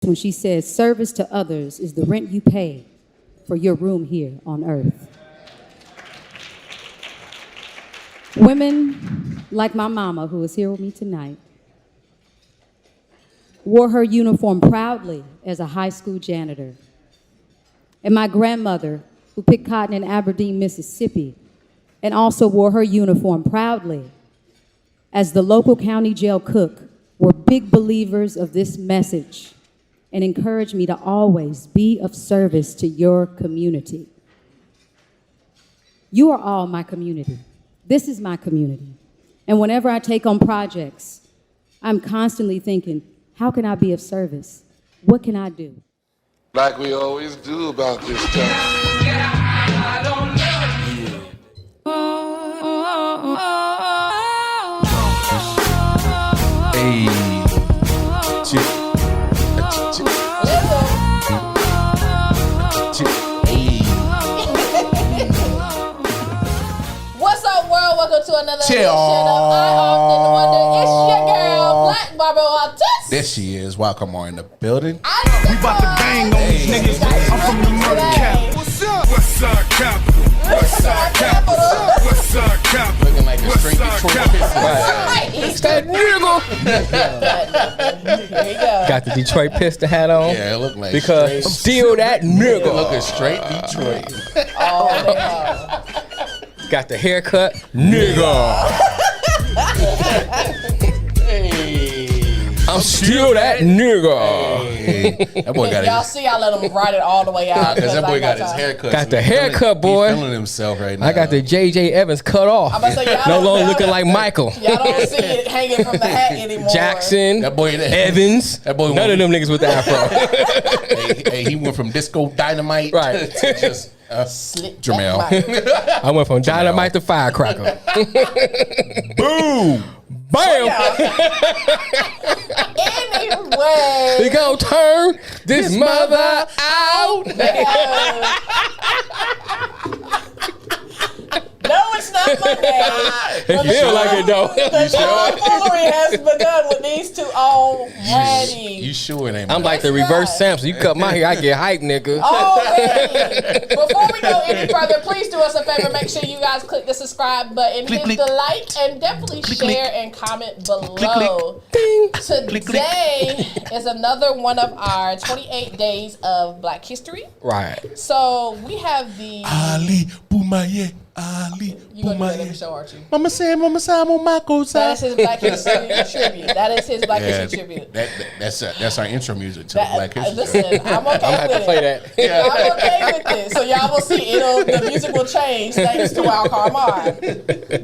when she says, service to others is the rent you pay for your room here on earth. Women like my mama, who is here with me tonight, wore her uniform proudly as a high school janitor. And my grandmother, who picked cotton in Aberdeen, Mississippi, and also wore her uniform proudly as the local county jail cook, were big believers of this message and encouraged me to always be of service to your community. You are all my community. This is my community. And whenever I take on projects, I'm constantly thinking, how can I be of service? What can I do? Like we always do about this time. What's up, world? Welcome to another edition of I Often Wonder. It's your girl, Black Barbara Artist. There she is. Welcome on in the building. We about to bang on these niggas. I'm from the murder cap. What's up? What's up, capital? What's up, capital? What's up, capital? Looking like a straight Detroit Pistons. It's That nigga. Here you go. Got the Detroit Pistol hat on. Yeah, it look like Because straight, still that nigga. looking straight Detroit. Oh, Got the haircut. Nigga. I'm still that nigga. Hey, that boy got y'all his, see, I let him write it all the way out. because that boy I got his time. haircut. Got so the he's feeling- haircut, boy. He's feeling himself right now. I got the J.J. Evans cut off. I'm about to say, y'all No don't- longer y'all looking don't- like Michael. Y'all don't see it hanging from the hat anymore. Jackson. That boy, Evans. That boy None of them niggas with the afro. Hey, he went from disco dynamite Right. to just Slick Jamel. back. I went from dynamite to firecracker. boom. Bam. Anyway. We gon' turn this mother out. No, it's not Monday. It feel like it though. The tomfoolery has begun with these two already. You sure it ain't? I'm like the reverse Samson. You cut my hair, I get hype, nigga. Already. Before we go any further, please do us a favor. Make sure you guys click the subscribe button, hit click. the like, and definitely share and comment below. Ding. Today is another one of our 28 days of Black History. Right. So we have the. Ali Boumaye. Ali You gonna do that every Boumaye. show, aren't you? Mama say, Michael. That is his Black History tribute. That is his Black History tribute. That's our intro music to the Black History. Listen, I'm okay I'm gonna have with to play it. that. I'm okay with it. So y'all will see the music will change thanks to our Carmar.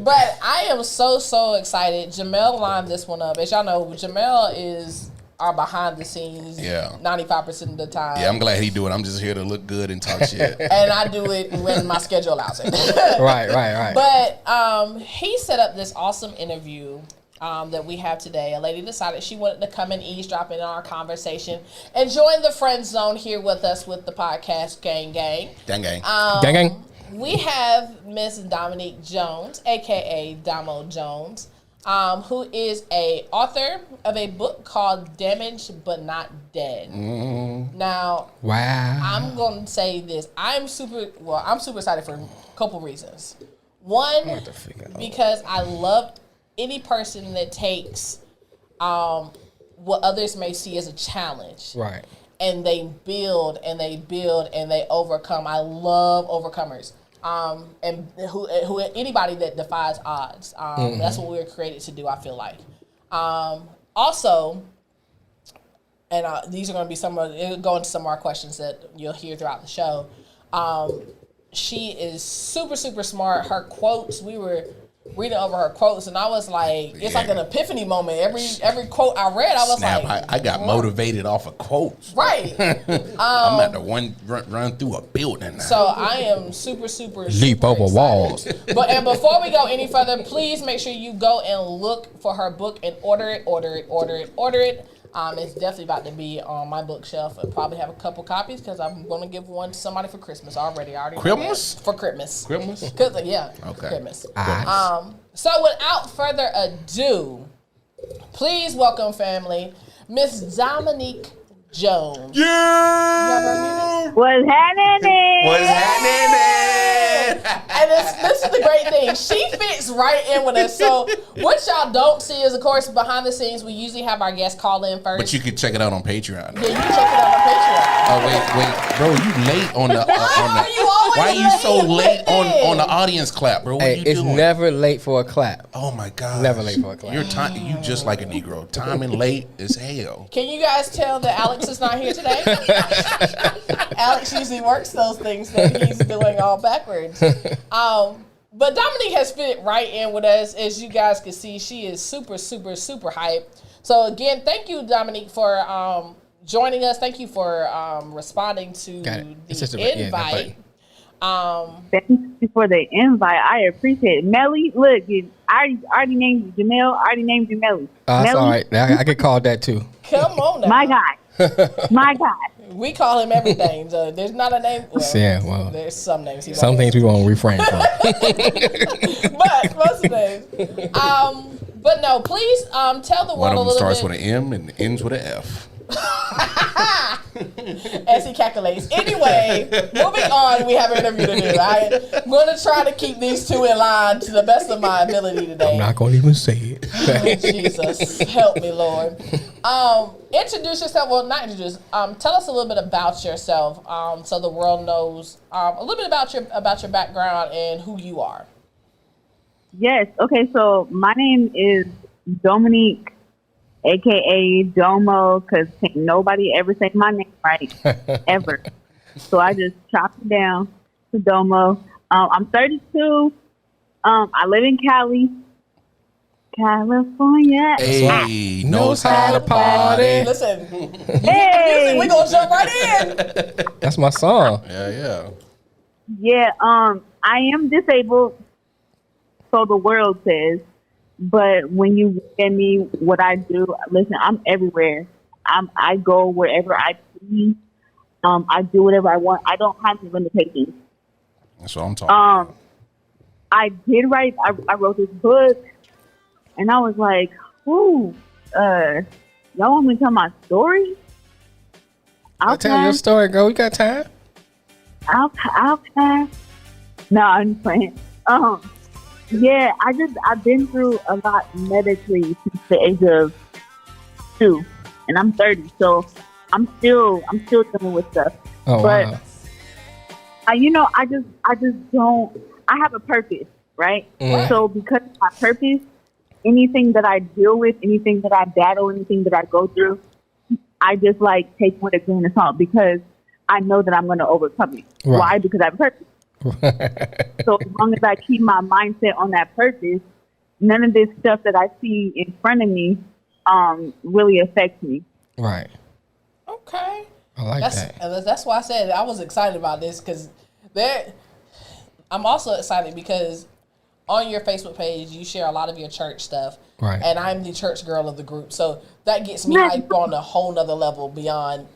But I am so excited. Jamel lined this one up. As y'all know, Jamel is our behind the scenes 95% of the time. Yeah, I'm glad he do it. I'm just here to look good and talk shit. And I do it when my schedule allows it. Right. But he set up this awesome interview that we have today. A lady decided she wanted to come and eavesdrop in our conversation and join the friend zone here with us with the podcast Gang. Gang. Gang. We have Miss Dominique Jones, aka Domo Jones, who is a author of a book called Damaged But Not Dead. Now, Wow. I'm going to say this. I'm super excited for a couple reasons. One, because I love any person that takes what others may see as a challenge. Right. And they build and they build and they overcome. I love overcomers. And who anybody that defies odds. That's what we were created to do, I feel like. Also, and these are going to be it'll go into some of our questions that you'll hear throughout the show. She is super smart. Her quotes, we were reading over her quotes, and I was like, it's like an epiphany moment. Every quote I read, I was Snap, like, I got motivated off of quotes. right. I'm at the run through a building now. So I am super Leap over excited. walls. And before we go any further, please make sure you go and look for her book and order it. It's definitely about to be on my bookshelf. I'll probably have a couple copies because I'm going to give one to somebody for Christmas already. I already know Christmas? that. For Christmas. Christmas? Yeah. Okay. Christmas. Nice. So without further ado, please welcome family, Miss Dominique Jones. Yeah. What's happening? What's happening? And this is the great thing. She fits right in with us. So what y'all don't see is, of course, behind the scenes, we usually have our guests call in first. But you can check it out on Patreon. Yeah, you can check it out on Patreon. Oh wait, bro, you late on the? Why are you always why are you so late late with on the this? audience clap, bro? What Hey, are you it's doing? never late for a clap. Oh my god, Never late for a clap. You just like a Negro. Timing late as hell. Can you guys tell that Alex is not here today? Alex usually works those things that he's doing all backwards. But Dominique has fit right in with us. As you guys can see, she is super, super, super hype. So again, thank you, Dominique, for joining us. Thank you for responding to the invite. Thank you for the invite. I appreciate it. Melly, look, I already named you Jamel. I already named you Melly. That's Melly, all right. I get called that too. Come on now. my guy. My guy. We call him everything. So there's not a name. Well, Yeah, well, there's some names. He some won't things we won't refrain from. but most of the names. But no, please tell the One world a of them little starts bit. with an M and ends with an F. As he calculates. Anyway, moving on, we have an interview to do. I'm going to try to keep these two in line to the best of my ability today. I'm not going to even say it. Oh, Jesus, help me, Lord. Introduce yourself. Well, not introduce. Tell us a little bit about yourself, so the world knows a little bit about your background and who you are. Yes. Okay. So my name is Dominique, aka Domo, because nobody ever say my name right ever. So I just chopped it down to Domo. I'm 32. I live in California. Hey, knows how to party. Listen, Hey. we're going to jump right in. That's my song. Yeah. Yeah. I am disabled, so the world says. But when you look at me, what I do, listen, I'm everywhere. I go wherever I please. I do whatever I want. I don't have any limitations. That's what I'm talking about. I did write. I wrote this book, and I was like, "Ooh, y'all want me to tell my story? I'll tell your story, girl. We got time. I'll pass." No, I'm just playing. Yeah, I've been through a lot medically since the age of 2, and I'm 30, so I'm still dealing with stuff. Oh, but wow. I just don't. I have a purpose, right? Mm. So because of my purpose, anything that I deal with, anything that I battle, anything that I go through, I just like take with a grain of salt because I know that I'm going to overcome it. Right. Why? Because I have a purpose. So as long as I keep my mindset on that purpose, none of this stuff that I see in front of me really affects me. Right. Okay. I like that. That's why I said I was excited about this because I'm also excited because on your Facebook page you share a lot of your church stuff, Right. And I'm the church girl of the group, so that gets me hyped on a whole nother level beyond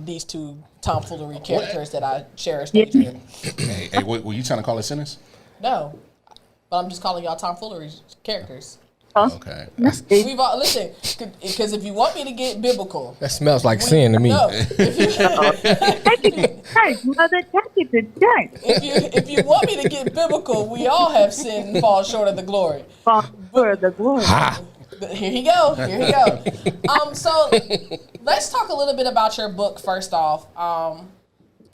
these two tomfoolery characters that I share a stage with. Hey, were you trying to call it sinners? No, but I'm just calling y'all tomfoolery characters. Okay. We've all listen because if you want me to get biblical, That smells like sin to me. no. Take it to church, mother. Take it to church. If you want me to get biblical, we all have sinned and fall short of the glory. For the glory. Ha! Here he go. So let's talk a little bit about your book first off.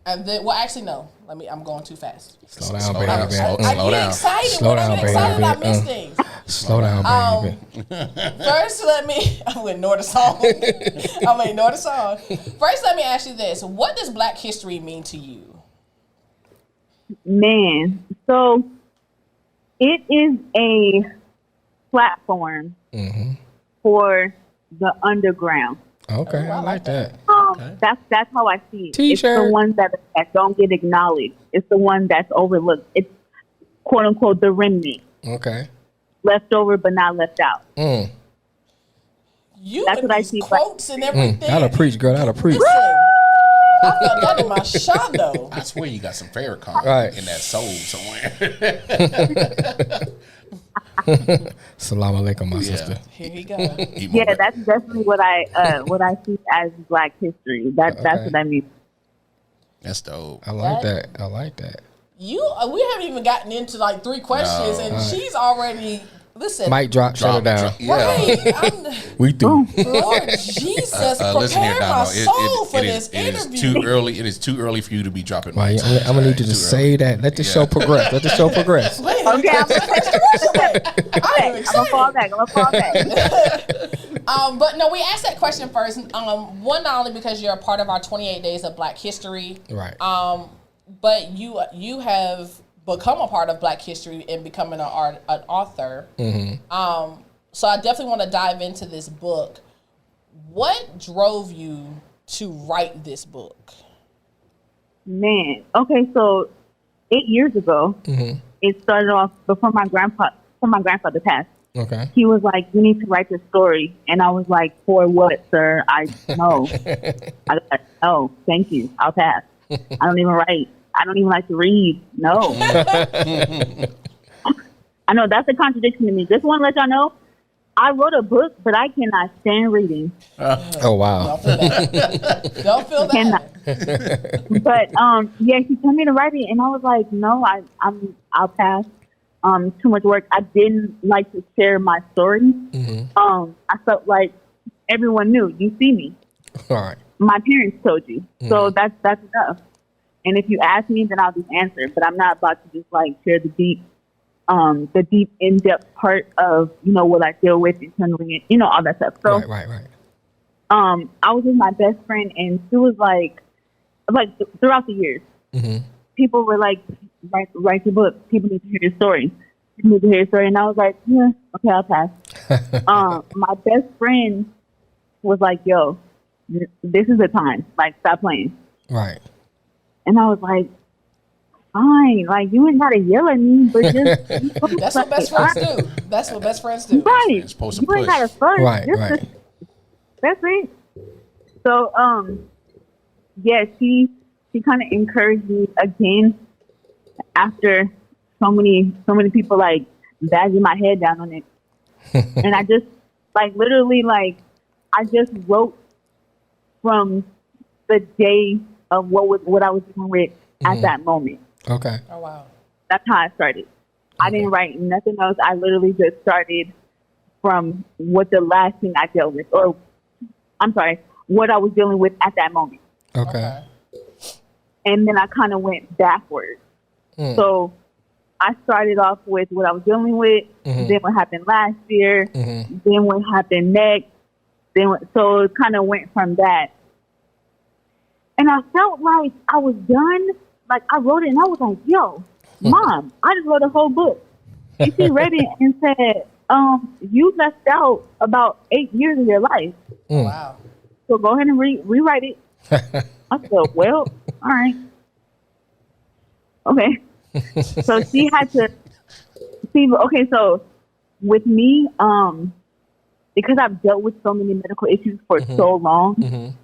And then, well, actually, no. I'm going too fast. Slow down, Slow baby. down, I slow get down. excited. Slow When I down, get excited, I baby. miss things. Slow down, baby. First, I'm going to ignore the song. First, let me ask you this. What does Black history mean to you? Man, so it is a platform for the underground. Okay, I like that. That's how I see it. T-shirt. It's the ones that don't get acknowledged. It's the one that's overlooked. It's quote unquote the remnant, Okay. left over but not left out. Mm. You That's and what I these see. quotes and everything. That'll preach, girl. That'll preach. Listen, I felt that in my shot, though. I swear you got some Farrakhan Right. in that soul somewhere. Salam alaikum, my sister. Here he go. Yeah, that's definitely what I see as Black history. That's what I mean. That's dope. I like that. I like that. We haven't even gotten into like 3 questions, and she's already. Listen, Mic drop, shut it down. right? We through. Lord Jesus, Listen here, prepare my Damo. soul for It this is interview. too early. It is too early for you to be dropping. Right, mics. I'm gonna need you to say that. Let the show progress. Let the show progress. Wait, Okay, I'm gonna I am excited. fall back. I'm gonna fall back. But no, we asked that question first. One, not only because you're a part of our 28 Days of Black History, Right. but you have become a part of Black history and becoming an author. Mm-hmm. So I definitely want to dive into this book. What drove you to write this book? Man, okay, so 8 years ago, it started off before my grandfather passed. Okay. He was like, "You need to write this story," and I was like, "For what, sir? I know. No, thank you. I'll pass. I don't even write. I don't even like to read. No." I know that's a contradiction to me. Just want to let y'all know, I wrote a book, but I cannot stand reading. Oh wow. Don't feel that. But yeah, he told me to write it, and I was like, "No, I'll pass. Too much work." I didn't like to share my story. I felt like everyone knew. You see me. All right. My parents told you, so that's enough. And if you ask me, then I'll just answer. But I'm not about to just like share the deep, in-depth part of what I deal with internally, and all that stuff. So Right. I was with my best friend, and she was like throughout the years, people were like, write your book. People need to hear your story. People need to hear your story. And I was like, yeah, okay, I'll pass. My best friend was like, yo, this is the time. Like, stop playing. Right. And I was like, fine. Like, you ain't got to yell at me, but just... That's what best friends do. That's what best friends do. Right. It's supposed to You ain't push. got to start. Right. That's it. So, yeah, she kind of encouraged me again after so many people like bagging my head down on it. And I just literally I just wrote from the day of what I was dealing with at that moment. Okay. Oh wow. That's how I started. I didn't write nothing else. I literally just started from what the last thing I dealt with, or I'm sorry, what I was dealing with at that moment. Okay. And then I kind of went backwards. So I started off with what I was dealing with, then what happened last year, then what happened next, so it kind of went from that. And I felt like I was done. Like, I wrote it and I was like, yo, Mom, I just wrote a whole book. And she read it and said, you left out about 8 years of your life. Wow. So go ahead and rewrite it. I said, well, all right. Okay. So she had to see, okay, so with me, because I've dealt with so many medical issues for so long,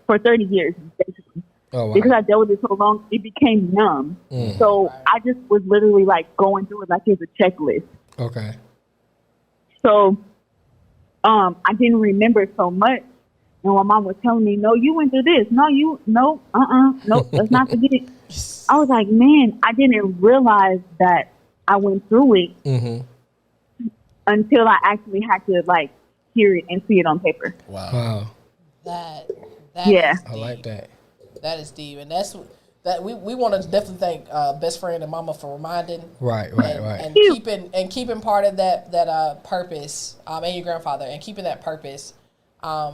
for 30 years, basically. Oh, wow. Because I dealt with it so long, it became numb. So I just was literally going through it like it's a checklist. Okay. So I didn't remember so much. And my mom was telling me, no, you went through this. No, let's not forget it. I was like, man, I didn't realize that I went through it until I actually had to hear it and see it on paper. Wow. That Yeah. is deep. I like that. That is deep, and that we want to definitely thank best friend and mama for reminding. Right. And keeping part of that purpose, and your grandfather, and keeping that purpose. I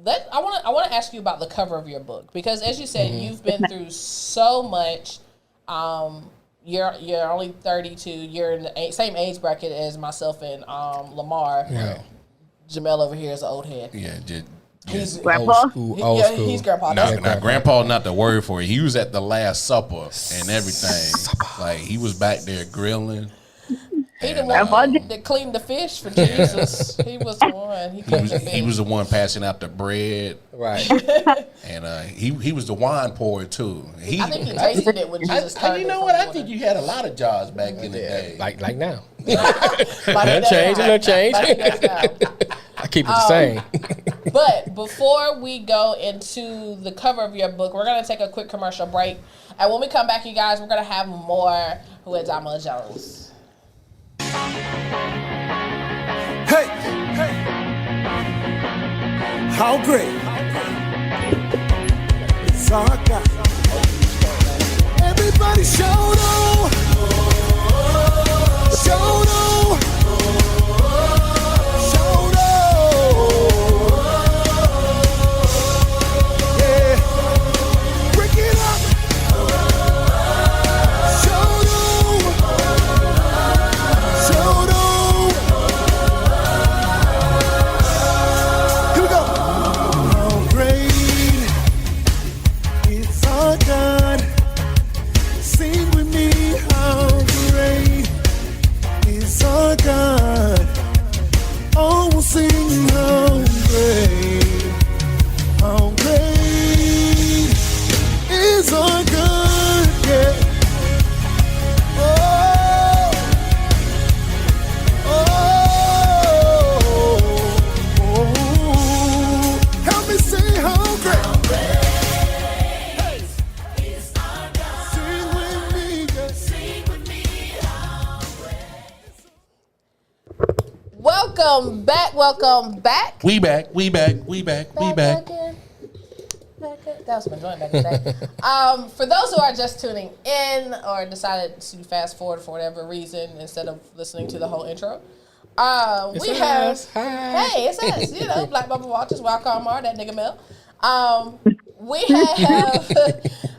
want to ask you about the cover of your book, because as you said, you've been through so much. You're only 32. You're in the same age bracket as myself and Lamar. Yeah. Jamel over here is an old head. Yeah, He's Grandpa? Old school. he's grandpa. Now, Grandpa, not the word for it. He was at the Last Supper and everything. Like, he was back there grilling. He the And, one that cleaned the fish for Jesus. He was the one. He was the one passing out the bread, Right. and he was the wine pourer too. I think he tasted it when Jesus turned you it know from what? I water. think you had a lot of jobs back in the day. Like now. Like No change, no change. Like he does now. I keep it the same. But before we go into the cover of your book, we're going to take a quick commercial break. And when we come back, you guys, we're going to have more with Domo Jones. Hey, hey, how great is our God? Everybody shout out, shout out, shout out. Yeah, break it up. Shout out, shout out. Here we go. How great is our God? Sing with me. How great is our God? Oh, we'll sing how great is our God? Yeah. Oh, help me say how great. Sing with me, Welcome back. Welcome back. We back. Again. That was my joint back in the day. For those who are just tuning in or decided to fast forward for whatever reason instead of listening to the whole intro, we have. us. Hi. Hey, it's us. You know, Black Bubba Walters, Wild Mar, that nigga Mel.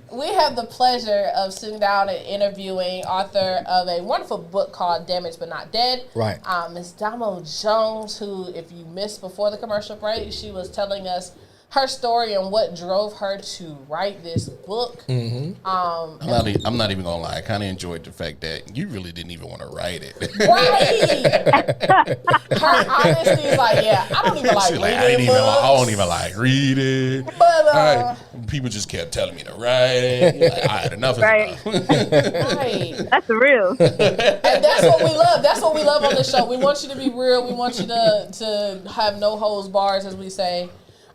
We have the pleasure of sitting down and interviewing author of a wonderful book called Damaged But Not Dead. Right. Ms. Domo Jones, who, if you missed before the commercial break, she was telling us her story and what drove her to write this book. Mm-hmm. I'm not even gonna lie. I kind of enjoyed the fact that you really didn't even want to write it. Right. Her honesty is like, yeah, I don't even like She's reading I books. don't even like reading. But People just kept telling me to write it. Like, all right, enough is Right. enough. right. That's real. And that's what we love. That's what we love on this show. We want you to be real. We want you to have no holds bars, as we say.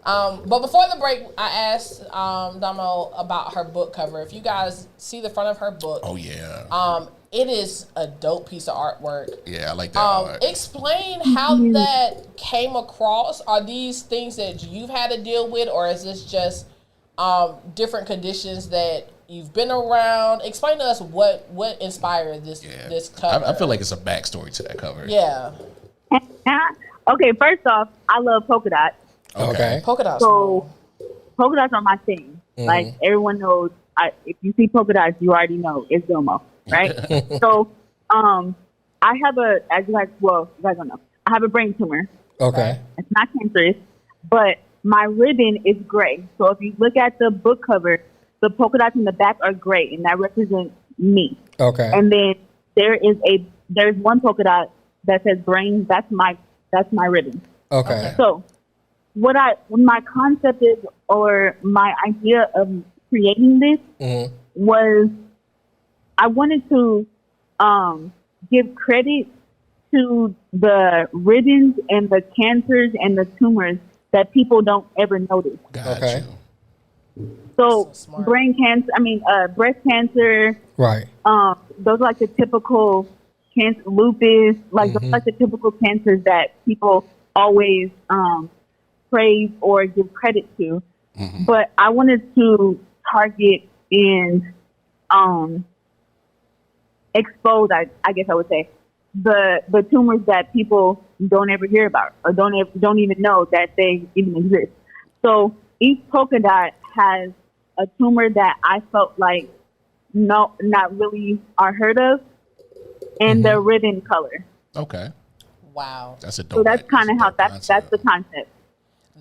But before the break, I asked Domo about her book cover. If you guys see the front of her book, Oh yeah, it is a dope piece of artwork. yeah, I like that art. Explain how that came across. Are these things that you've had to deal with, or is this just different conditions that you've been around? Explain to us what inspired this this cover. I feel like it's a backstory to that cover. Yeah. Okay, first off, I love polka dots. Okay. Polka dots. So polka dots are my thing. Like everyone knows, if you see polka dots, you already know it's Domo, right? So, I have as you guys don't know, I have a brain tumor. Okay. It's not cancerous, but my ribbon is gray. So if you look at the book cover, the polka dots in the back are gray, and that represents me. Okay. And then there's one polka dot that says brain. That's my ribbon. Okay. So what my concept is, or my idea of creating this was, I wanted to give credit to the ribbons and the cancers and the tumors that people don't ever notice. Got Okay. you. So smart. breast cancer, Right. those are like the typical cancer, lupus, like those are like the typical cancers that people always praise or give credit to. But I wanted to target and expose, I guess I would say, the tumors that people don't ever hear about or don't even know that they even exist. So each polka dot has a tumor that I felt like not really are heard of, and the ribbon color. Okay, Wow. that's a dope. So that's kind of how dope that's the concept.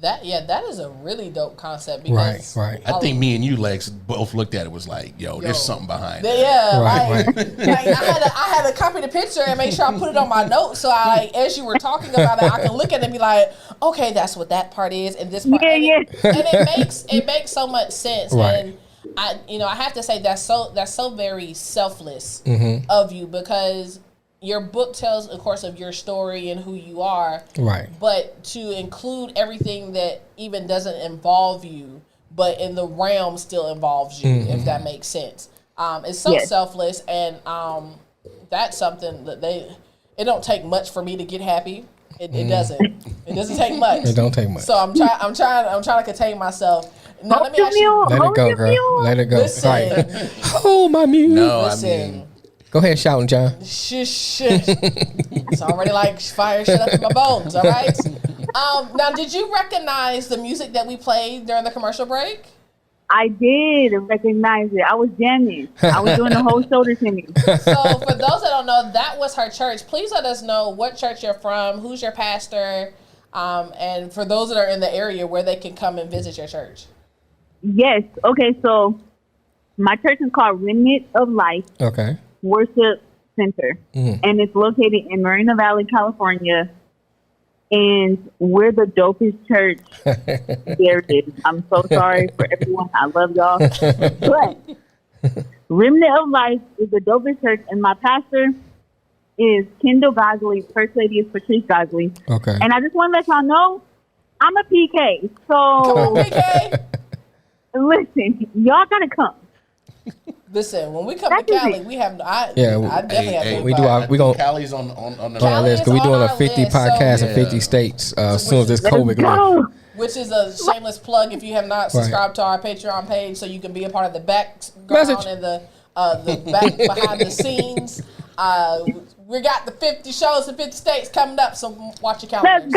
That is a really dope concept because Right. I think me and you, Lex, both looked at it was like, yo, there's something behind it. Yeah, Right, I had to copy the picture and make sure I put it on my notes so as you were talking about it, I can look at it and be like, okay, that's what that part is, and this part, and it makes so much sense. Right. And I have to say that's so very selfless of you because your book tells, of course, of your story and who you are. Right. But to include everything that even doesn't involve you, but in the realm still involves you, if that makes sense. It's so selfless, and that's something that it don't take much for me to get happy. It doesn't. It doesn't take much. It don't take much. So I'm trying to contain myself. Now let me ask you. Let it go, girl. Let it go. Listen. Right. Hold my mute. No, Listen. Go ahead, shouting, John. Shush. It's already like fire shut up in my bones, all right? Now, did you recognize the music that we played during the commercial break? I did recognize it. I was jamming. I was doing the whole shoulder singing. So, for those that don't know, that was her church. Please let us know what church you're from, who's your pastor, and for those that are in the area, where they can come and visit your church. Yes. Okay, so my church is called Remnant of Life Okay. Worship Center, and it's located in Moreno Valley, California. And we're the dopest church there is. I'm so sorry for everyone. I love y'all. But Remnant of Life is the dopest church, and my pastor is Kendall Gosley. First lady is Patrice Gosley. Okay. And I just want to let y'all know, I'm a PK. So Come on, PK. listen, y'all gotta come. Listen, when we come to Cali, we have. I definitely have. to we invite. we gonna Cali's on the on our Cali list is because we on doing a our 50 list, podcast so- in 50 states as soon as this Let's COVID go. goes. Which is a shameless plug if you have not subscribed to our Patreon page, so you can be a part of the Message. background and the back behind the scenes. We got the 50 shows in 50 states coming up, so watch your calendars.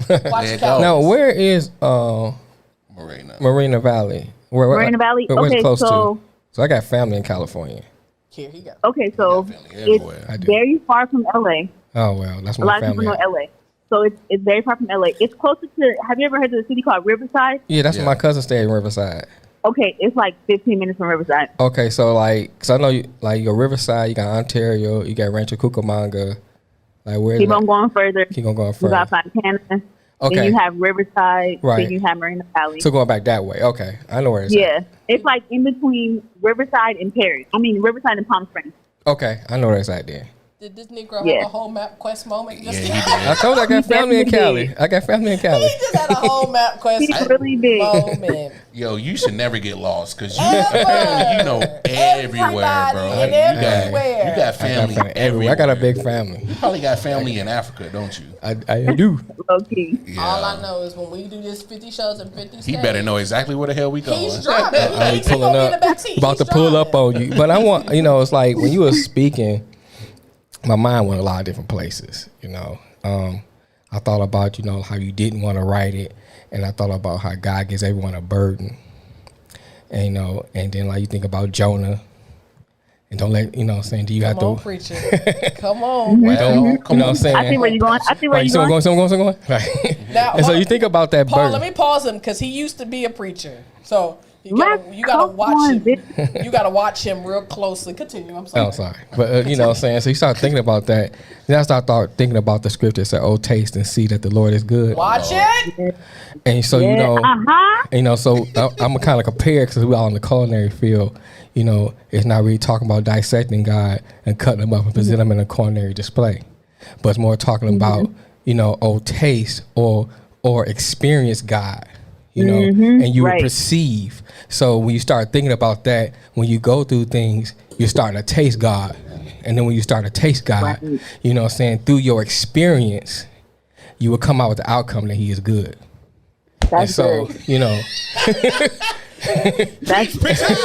Let's go. Watch your Now, calendars. Now, where is Moreno. Valley? Moreno Valley? Where's it Okay, close so- to? So I got family in California. Here he go. Okay, so Definitely everywhere. I it's do. very far from LA. Oh well, that's A my lot of people family. know LA. So it's very far from LA. It's closer to, have you ever heard of the city called Riverside? Yeah, that's Yeah. where my cousin stayed in Riverside. Okay, it's like 15 minutes from Riverside. Okay, so like, cause I know you like your Riverside, you got Ontario, you got Rancho Cucamonga. Like where's Keep that? on going further. Keep on going You got further. Fontana. Okay. Then you have Riverside. Right. Then you have Moreno Valley. So going back that way. Okay, I know where it's Yeah. It's like in between Riverside and Perry. I mean, Riverside and Palm Springs. at. Okay, I know where it's at then. Did this Negro Yeah. have a whole map quest moment? Yeah, Just he I did. told you I got family in definitely Cali. I got family in Cali. He just had a whole map quest He really did. moment. Yo, you should never get lost because Ever. you know everywhere, bro. Everybody and You everywhere. got I got family family everywhere. I got a big family. You probably got family in Africa, don't you? I do. Low key. Yeah. All I know is when we do this 50 shows in 50 states. He better know exactly where the hell we going. He's driving. I be He's pulling gonna be in the up, back seat. about He's to pull up driving. on you. But I want, it's like when you were speaking, my mind went a lot of different places. I thought about, how you didn't want to write it, and I thought about how God gives everyone a burden, and and then like you think about Jonah, and don't let saying, do you have Come on, to? preacher. Come on. Well, come on. What I'm saying? I see where you're going. I see where Right, you're going. someone going. Right. Now, And so hold- you think about that Paul, burden. let me pause him because he used to be a preacher. So you Let's gotta go watch on, him. bitch. You gotta watch him real closely. Continue. I'm sorry. Oh, sorry. But, you know what I'm saying? So you start thinking about that. Then I start thinking about the scripture that said, oh, taste and see that the Lord is good. Watch it. And so, Uh-huh. so I'm going to kind of compare because we're all in the culinary field. It's not really talking about dissecting God and cutting him up and presenting him in a culinary display. But it's more talking about, oh, taste or experience God. And you would Right. perceive. So when you start thinking about that, when you go through things, you're starting to taste God. And then when you start to taste God, Right. you know what I'm saying, through your experience, you will come out with the outcome that he is good. And That's so, good.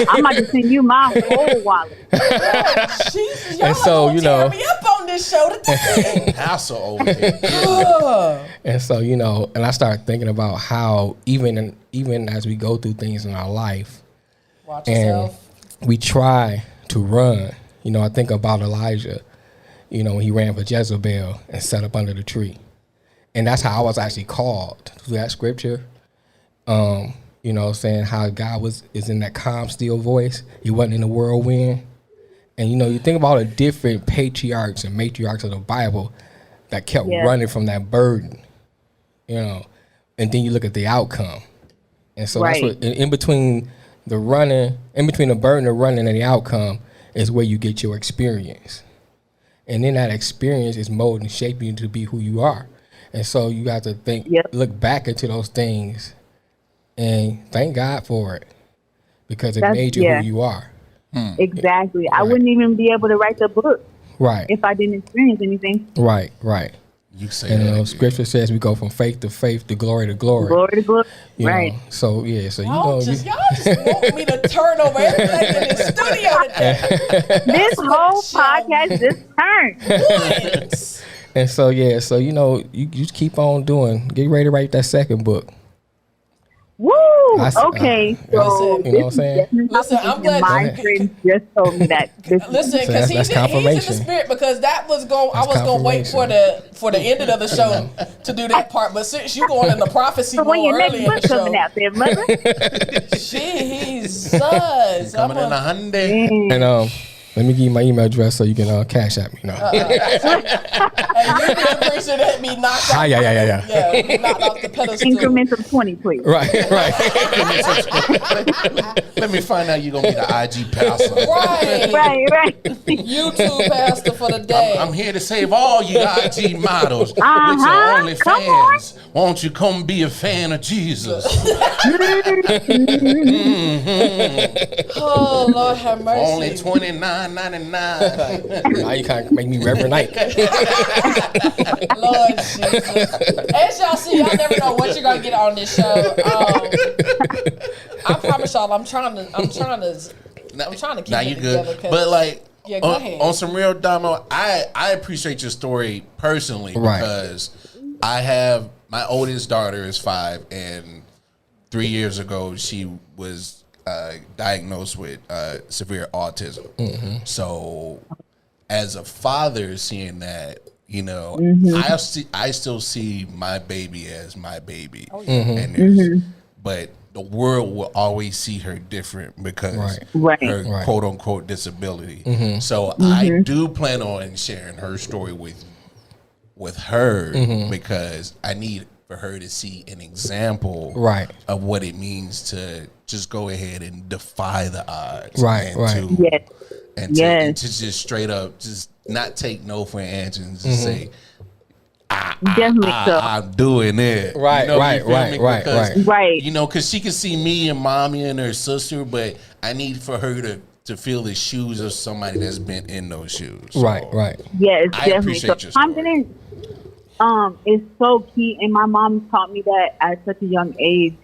I'm about to send you my whole wallet. Jesus, y'all And so, gonna tear me up on this show today. Hassle over here. And so, and I started thinking about how even as we go through things in our life, Watch and yourself. we try to run. I think about Elijah, when he ran for Jezebel and sat up under the tree. And that's how I was actually called through that scripture. You know, saying how God is in that calm, still voice. He wasn't in the whirlwind. And you know, you think about all the different patriarchs and matriarchs of the Bible that kept running from that burden. You know, and then you look at the outcome. And so that's what in between the running, in between the burden of running and the outcome is where you get your experience. And then that experience is molding and shaping you to be who you are. And so you have to think, look back into those things and thank God for it because it made you who you are. Exactly. I wouldn't even be able to write the book if I didn't experience anything. Right. You say and that. Scripture says we go from faith to faith to glory to glory. Glory to glory. You know? So yeah, so y'all just want me to turn over everything in the studio today. This whole podcast just turned. And so so you know, you just keep on doing. Get ready to write that second book. Woo! Okay, so you know what I'm saying? Listen, I'm glad my friend just told me that. Listen, because he's in the spirit. Because I was gonna wait for the ending of the show to do that part. But since you going in the prophecy more early in the show, coming out there, mother. Jesus, coming in a Hyundai. And let me give you my email address so you can cash at me. No. And you the person that be knocked off. Yeah. Knocked off the pedestal. Increments of 20, please. Right. Let me find out you're gonna be the IG pastor. Right. YouTube pastor for the day. I'm here to save all you IG models with your only fans. Won't you come be a fan of Jesus? Oh Lord have mercy. Only $29.99. Now you can't make me Reverend Knight. Lord Jesus. As y'all see, y'all never know what you're gonna get on this show. I promise y'all, I'm trying to keep now it you together. good, but like go ahead. On some real Domo, I appreciate your story personally because I have my oldest daughter is 5, and 3 years ago she was diagnosed with severe autism. So as a father, seeing that, you know, I still see my baby as my baby, and but the world will always see her different because her quote unquote disability. So I do plan on sharing her story with her because I need for her to see an example of what it means to just go ahead and defy the odds. And to just straight up just not take no for an answer and just say, I'm doing it. Right. You know, because she can see me and mommy and her sister, but I need for her to feel the shoes of somebody that's been in those shoes. So Right. Yes, I definitely. appreciate your story. Confidence is so key, and my mom taught me that at such a young age.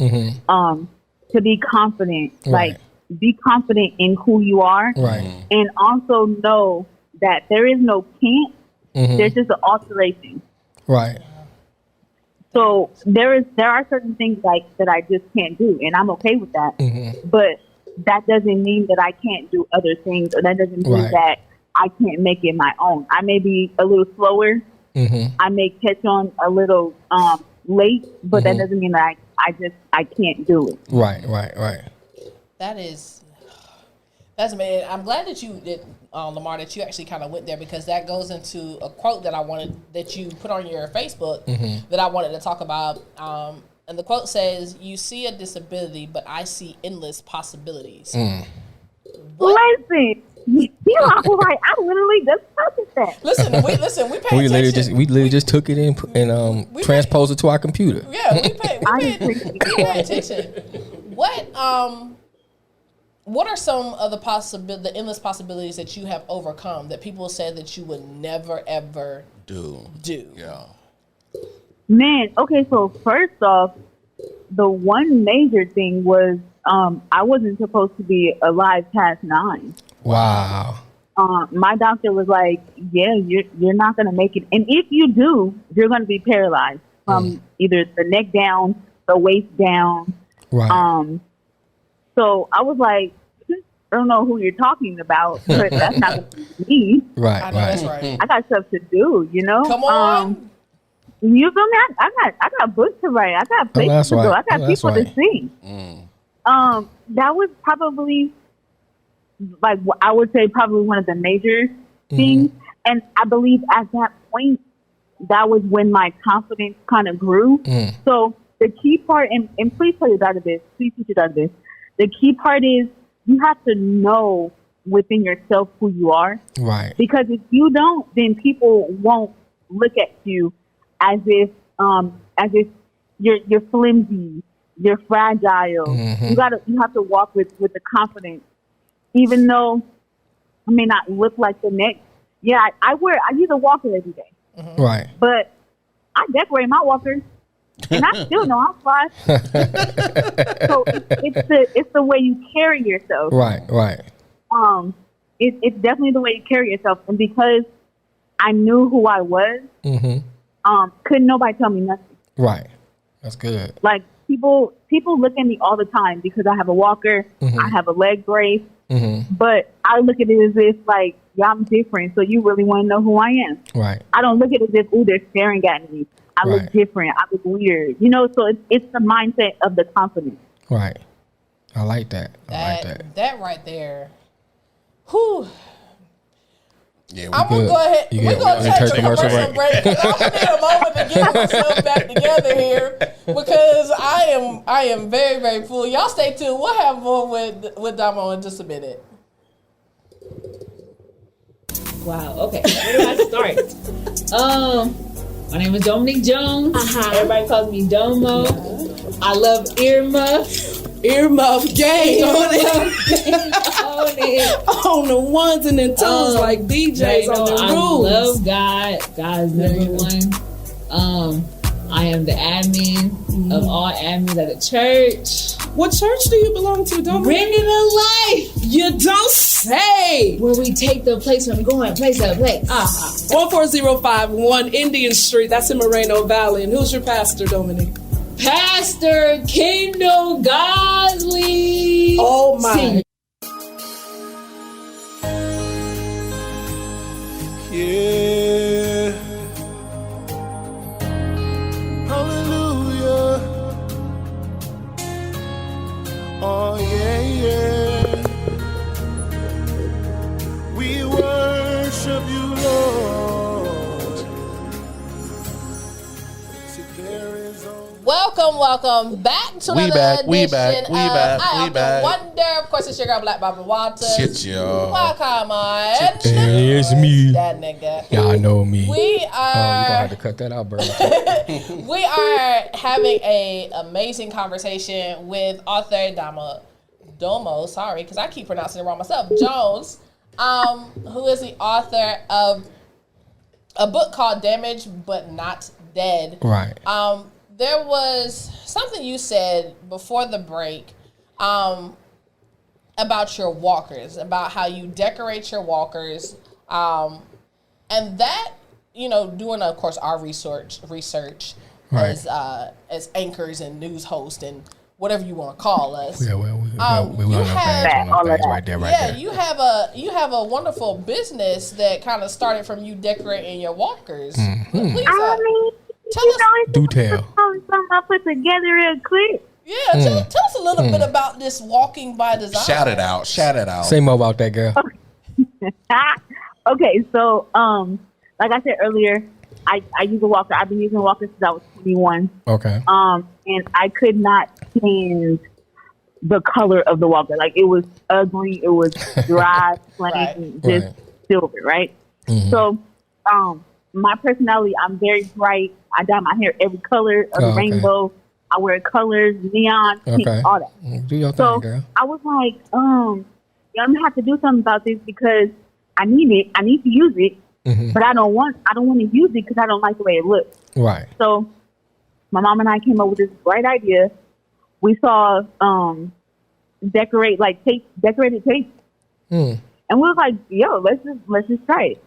To be confident, like be confident in who you are, and also know that there is no can't. There's just an alteration. Right. So there are certain things like that I just can't do, and I'm okay with that. But that doesn't mean that I can't do other things, or that doesn't mean that I can't make it my own. I may be a little slower. I may catch on a little late, but that doesn't mean that I can't do it. Right. That's man. I'm glad that you did, Lamar, that you actually kind of went there, because that goes into a quote that you put on your Facebook that I wanted to talk about. And the quote says, "You see a disability, but I see endless possibilities." Listen, you know, like I literally just purchased that. Listen. We pay attention. We literally just took it in and transposed it to our computer. Yeah, we pay attention. What are some of the endless possibilities that you have overcome that people said that you would never ever do? Yeah. Man, okay, so first off, the one major thing was I wasn't supposed to be alive past 9. Wow. My doctor was like, yeah, you're not going to make it. And if you do, you're going to be paralyzed from either the neck down, the waist down. Right. So I was like, I don't know who you're talking about, but that's not me. Right. I know that's right. I got stuff to do, you know? Come on. You feel me? I got books to write. I got places to go. I got people to see. That was probably like I would say probably one of the major things. And I believe at that point, that was when my confidence kind of grew. So the key part, and please tell your daughter this, please teach your daughter this. The key part is you have to know within yourself who you are. Right. Because if you don't, then people won't look at you as if you're flimsy, you're fragile. You have to walk with the confidence. Even though I may not look like the next. Yeah, I use a walker every day. Right. But I decorate my walker, and I still know I'm fly. So it's the way you carry yourself. Right. It's definitely the way you carry yourself, and because I knew who I was, couldn't nobody tell me nothing. Right. That's good. Like people look at me all the time because I have a walker, I have a leg brace, but I look at it as if like, yeah, I'm different, so you really want to know who I am. Right. I don't look at it as if, ooh, they're staring at me. I look different. I look weird. You know, so it's the mindset of the confidence. Right. I like that. That right there. Whew. Yeah, I'm gonna go ahead. We're gonna take a commercial break. I'm gonna need a moment to get myself back together here because I am very, very full. Y'all stay tuned. We'll have more with Domo in just a minute. Wow. Okay. Where do I start? My name is Dominique Jones. Everybody calls me Domo. I love earmuffs. Earmuff gang on it. On the ones and the twos like DJs on the I rules. love God. God is number one. I am the admin of all admins at the church. What church do you belong to, Dominic? Bringing a life. You don't say. Where we take the place from going place to place. 14051 Indian Street. That's in Moreno Valley. And who's your pastor, Dominic? Pastor Kendall Godley. Oh my. Senior. Yeah. Hallelujah. Oh yeah, yeah. We worship you, Lord. See, there is Welcome back to another edition of I Am the Wonder. Of course, it's your girl Black Bobby Walters. Shit, y'all. Welcome on. It's me. That nigga. Y'all know me. We You gonna have to cut that out, bro. We are having an amazing conversation with author Domo, sorry, because I keep pronouncing it wrong myself, Jones, who is the author of a book called Damaged But Not Dead. Right. There was something you said before the break about your walkers, about how you decorate your walkers, and that, you know, doing, of course, our research Right. as anchors and news hosts and whatever you want to call us. Yeah, well, we you want have right there. you have a wonderful business that kind of started from you decorating your walkers. Please, tell us. Do tell. Something I put together real quick. Yeah, tell us a little bit about this walking by design. Shout it out. Say more about that, girl. Okay, so like I said earlier, I use a walker. I've been using a walker since I was 21. Okay. And I could not stand the color of the walker. Like, it was ugly. It was dry, plain, just silver, right? So, my personality, I'm very bright. I dye my hair every color of the rainbow. I wear colors, neon, pink, all that. Do your thing, girl. I was like, I'm gonna have to do something about this because I need it. I need to use it, but I don't want to use it because I don't like the way it looks. Right. So my mom and I came up with this bright idea. We saw decorated tape, and we were like, yo, let's just try it.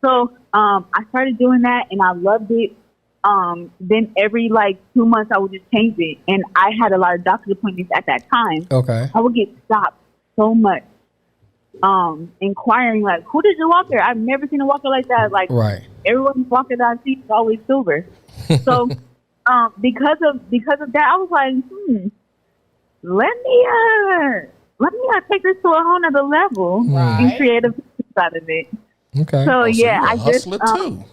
So I started doing that, and I loved it. Then every 2 months I would just change it, and I had a lot of doctor's appointments at that time. Okay. I would get stopped so much inquiring like, who did you walker? I've never seen a walker like that. Like Right. everyone's walker that I see is always silver. So because of that, I was like, let me take this to a whole nother level and create a business out of it. Okay. So you're a I just hustler too.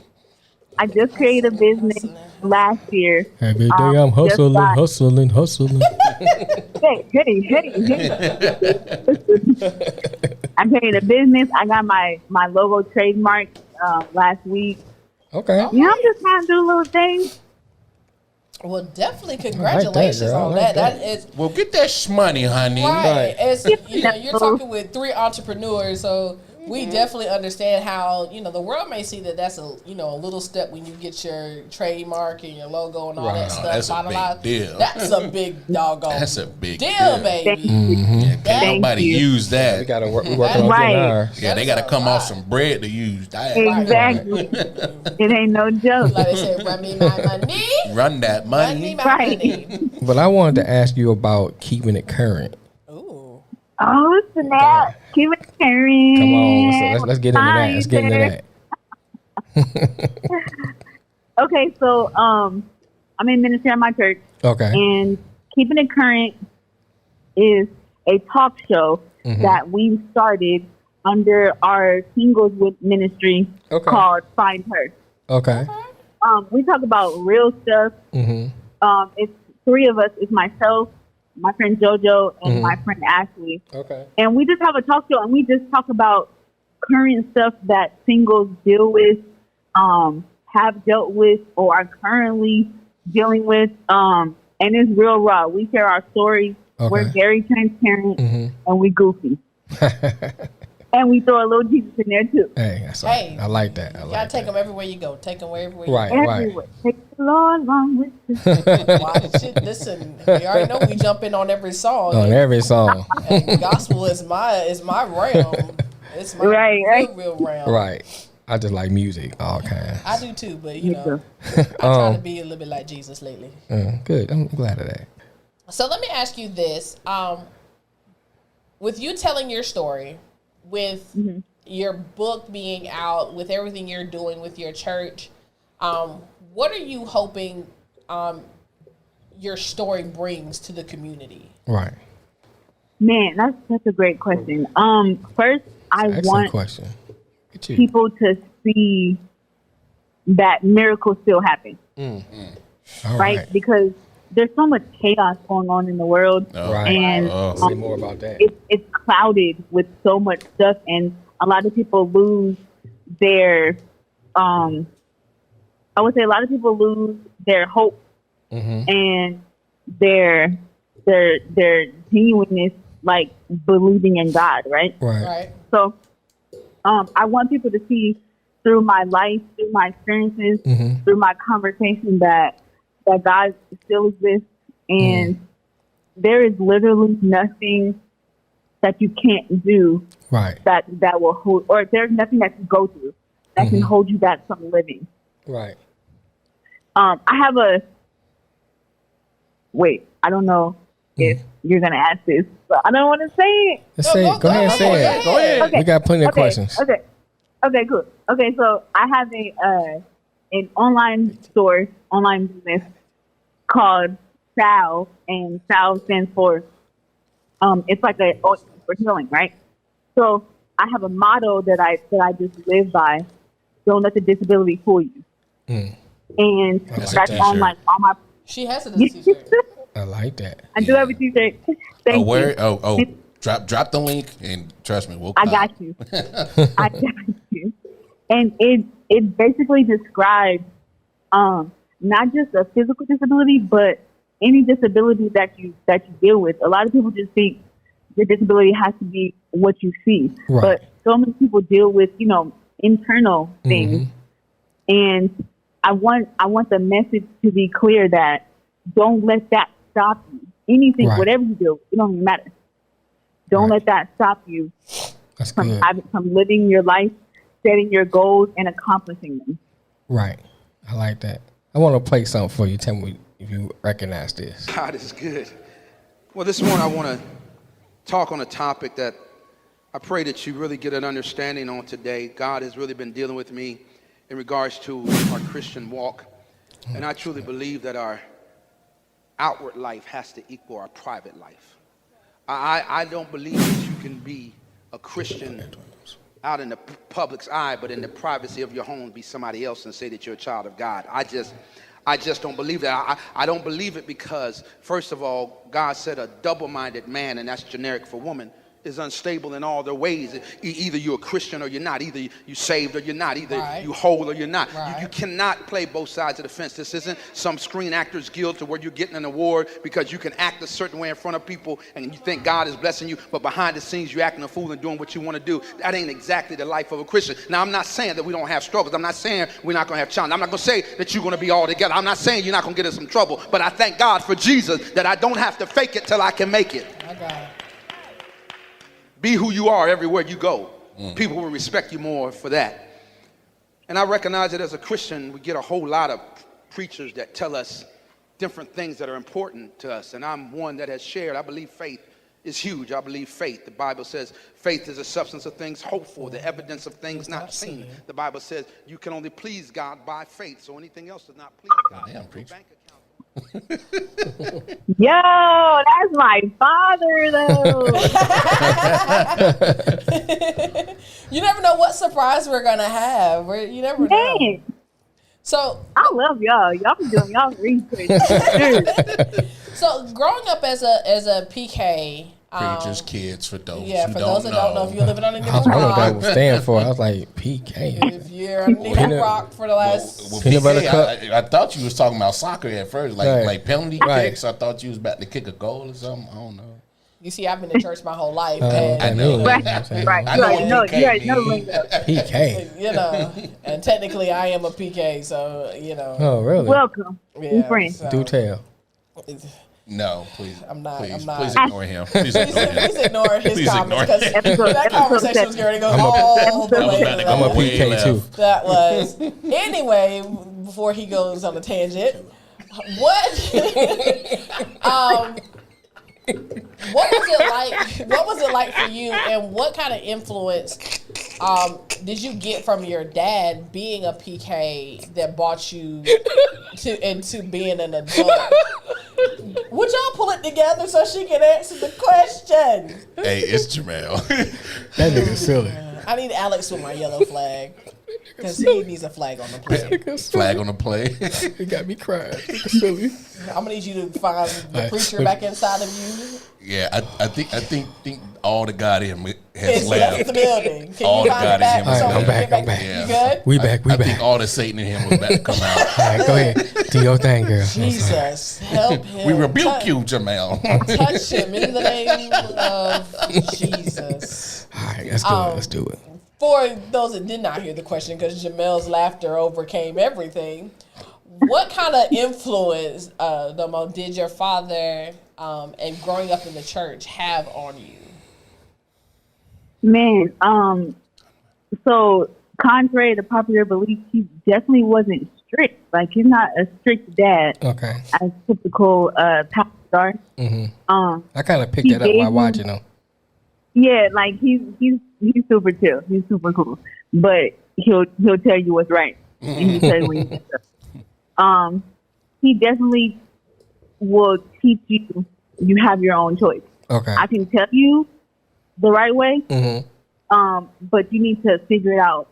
I just created a business last year. Every day I'm hustling. Hey. I created a business. I got my logo trademark last week. Okay. I'm just trying to do little things. Well, definitely congratulations on that. That is Well, get that shmoney, honey. right. It's, you're talking with 3 entrepreneurs, so we definitely understand how the world may see that that's a little step when you get your trademark and your logo and all that stuff. That's a big deal. That's a big doggone. That's a big deal, baby. Yeah, can't nobody use that. We gotta work. We working on getting ours. Yeah, they got to come off some bread to use that. Exactly. It ain't no joke. Like they said, run me my money. Run that money. Run me my money. But I wanted to ask you about keeping it current. Oh snap! Keep it carrying. Come on, let's get into that. Let's get into that. Okay, so I'm in ministry at my church. Okay. And Keeping It Current is a talk show that we started under our singles with ministry called Find Her. Okay. We talk about real stuff. It's 3 of us. It's myself, my friend JoJo, and my friend Ashley. Okay. And we just have a talk show, and we just talk about current stuff that singles deal with, have dealt with, or are currently dealing with. And it's real raw. We share our stories. Okay. We're very transparent, and we goofy. And we throw a little Jesus in there, too. Hey, I like that. I You like gotta take that. them everywhere you go. Take them everywhere you Right, go. Everywhere. Take the Lord along with you. Watch it. Listen, we already know we jump in on every song. On every song. And gospel is my realm. It's my real realm. Right. I just like music, all kinds. I do too, but I try to be a little bit like Jesus lately. Good. I'm glad of that. So let me ask you this: with you telling your story, with your book being out, with everything you're doing with your church, what are you hoping your story brings to the community? Right. Man, that's such a great question. First, I want question. people to see that miracles still happen. Right? Because there's so much chaos going on in the world. Right. And say more about that. It's clouded with so much stuff, and a lot of people lose their I would say a lot of people lose their hope and their genuineness, like believing in God, right? Right. So I want people to see through my life, through my experiences, through my conversation that God still exists, and there is literally nothing that you can't do that will hold, or there's nothing that you go through that can hold you back from living. Right. I have I don't know if you're going to ask this, but I don't want to say it. Let's say it. Go ahead and say it. Go ahead. Okay. We got plenty of questions. Okay, cool. Okay, so I have an online business called Salve, and Salve stands for, it's like a for healing, right? So I have a motto that I just live by: don't let the disability fool you. And that's on my She has it as a t-shirt. I like that. I do have a t-shirt. Thank you. Drop the link, and trust me, we'll. I got you. I got you. And it basically describes not just a physical disability, but any disability that you deal with. A lot of people just think your disability has to be what you see, but so many people deal with internal things. And I want the message to be clear that don't let that stop you. Anything, whatever you do, it don't even matter. Don't let that stop you from living your life, setting your goals, and accomplishing them. Right. I like that. I want to play something for you. Tell me if you recognize this. God is good. Well, this morning I want to talk on a topic that I pray that you really get an understanding on today. God has really been dealing with me in regards to our Christian walk. And I truly believe that our outward life has to equal our private life. I don't believe that you can be a Christian out in the public's eye, but in the privacy of your home be somebody else and say that you're a child of God. I just don't believe that. I don't believe it because, first of all, God said a double-minded man, and that's generic for woman, is unstable in all their ways. Either you're a Christian or you're not. Either you saved or you're not. Either you whole or you're not. You cannot play both sides of the fence. This isn't some Screen Actors Guild to where you're getting an award because you can act a certain way in front of people and you think God is blessing you, but behind the scenes you're acting a fool and doing what you want to do. That ain't exactly the life of a Christian. Now, I'm not saying that we don't have struggles. I'm not saying we're not going to have challenges. I'm not going to say that you're going to be all together. I'm not saying you're not going to get in some trouble, but I thank God for Jesus that I don't have to fake it till I can make it. My God. Be who you are everywhere you go. People will respect you more for that. And I recognize that as a Christian, we get a whole lot of preachers that tell us different things that are important to us. And I'm one that has shared, I believe faith is huge. I believe faith. The Bible says faith is the substance of things hoped for, the evidence of things not seen. The Bible says you can only please God by faith. So anything else does not please God. Damn, preacher. Yo, that's my father, though. You never know what surprise we're gonna have. You never know. Man, So I love y'all. Y'all be doing y'all research. So growing up as a PK, Preacher's kids for those yeah, who for don't those that don't know, if you're living on a I different don't know what that rock, would stand for. I was like, PK. if you're underneath a rock for the last, Well, Peanut butter PK, cup. I thought you was talking about soccer at first, Right. like penalty Right. kicks. I thought you was about to kick a goal or something. I don't know. you see, I've been to church my whole life, I and know. Right, Right. right. I You know already what know. PK You already know the means. lingo. PK. you know, and technically I am a PK, so you know, Oh, really? Welcome. yeah, friends. so Do tell. No, please. I'm not- Please, I'm not. please ignore him. Please ignore him. Please ignore his Please comments ignore because him. that conversation was going to go all the way. about to go I'm a way PK left. too. That was anyway. Before he goes on a tangent, what? What was it like? What was it like for you, and what kind of influence did you get from your dad being a PK that brought you into being an adult? Would y'all pull it together so she can answer the question? Hey, it's Jamel. That nigga's silly. I need Alex with my yellow flag because he needs a flag on the play. Flag on the play. He got me crying. Nigga silly. I'm gonna need you to find the preacher back inside of you. Yeah, I think all the God in me has It's left the left. building. Can All you the find God it back? in him is so we I'm can back, get I'm back. You good? We back. I think all the Satan in him was about to come out. All right, go ahead. Do your thing, girl. I'm sorry. Jesus, help him. We rebuke Touch- you, Jamel. Touch him in the name of Jesus. All right, let's do it. Let's do it. For those that did not hear the question, because Jamel's laughter overcame everything, what kind of influence, Domo, did your father and growing up in the church have on you? Man, so contrary to popular belief, he definitely wasn't strict. Like, he's not a strict dad, Okay. as typical pop star. I kind of picked He that up gave while me- watching them. Yeah, like he's super chill. He's super cool, but he'll tell you what's right, and he'll tell you when you mess up. He definitely will teach you. You have your own choice. Okay. I can tell you the right way, but you need to figure it out.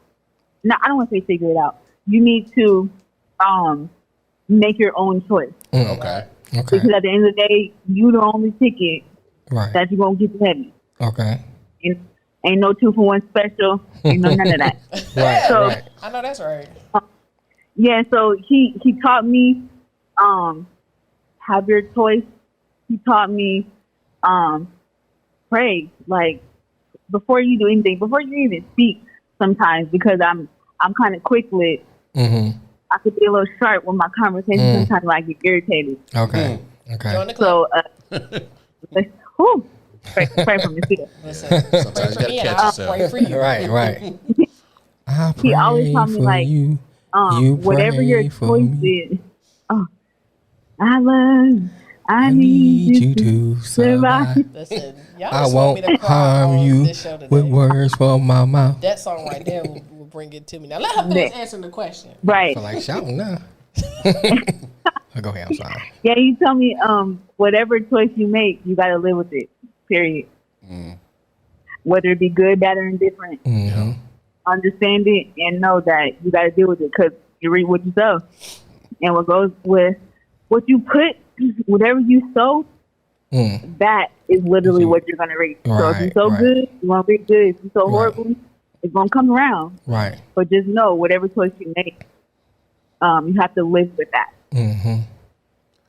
No, I don't want to say figure it out. You need to make your own choice. Okay. Okay. Because at the end of the day, you the only ticket Right. that you're going to get to heaven. Okay. Ain't no 2 for 1 special. Ain't no none of that. Right. So- Right. I know that's right. Yeah, so he taught me have your choice. He taught me pray, like before you do anything, before you even speak sometimes, because I'm kind of quick-lit. I could be a little sharp with my conversation sometimes, I get irritated. Okay. Okay. Join the club. So whew, pray for me too. Listen, Sometimes you pray for me gotta and catch I'll yourself. pray for you. Right. Right. I He always pray taught me, for like, you. You whatever pray your for choice me. is. I love you. I need you to survive. Listen, y'all I just want me won't to cry harm on you this show today. with words from my mouth. That song right there will bring it to me. Now let her finish answering the question. Right. I feel like shouting now. Go ahead, I'm sorry. Yeah, you tell me, whatever choice you make, you got to live with it, period. Whether it be good, bad, or indifferent. Understand it and know that you got to deal with it because you reap what you sow. And what goes with what you put, whatever you sow, that is literally what you're going to reap. So if you sow good, you're going to reap good. If you sow horribly, it's going to come around. Right. But just know, whatever choice you make, you have to live with that.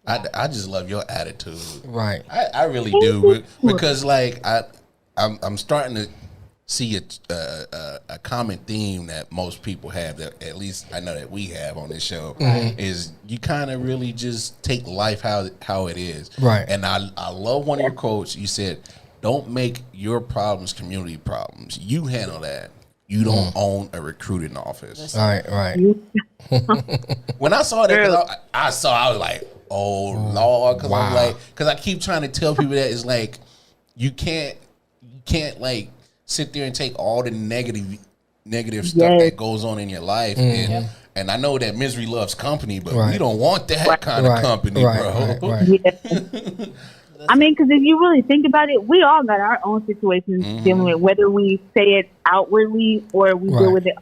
I just love your attitude. Right. I really do because like I'm starting to see a common theme that most people have, that at least I know that we have on this show, is you kind of really just take life how it is. Right. And I love one of your quotes. You said, "Don't make your problems community problems. You handle that. You don't own a recruiting office." Right. When I saw that, I was like, oh Lord, because I'm like, because I keep trying to tell people that it's like you can't like sit there and take all the negative stuff that goes on in your life, and I know that misery loves company, but we don't want that kind of company, bro. Right. I mean, because if you really think about it, we all got our own situations dealing with, whether we say it outwardly or we deal with it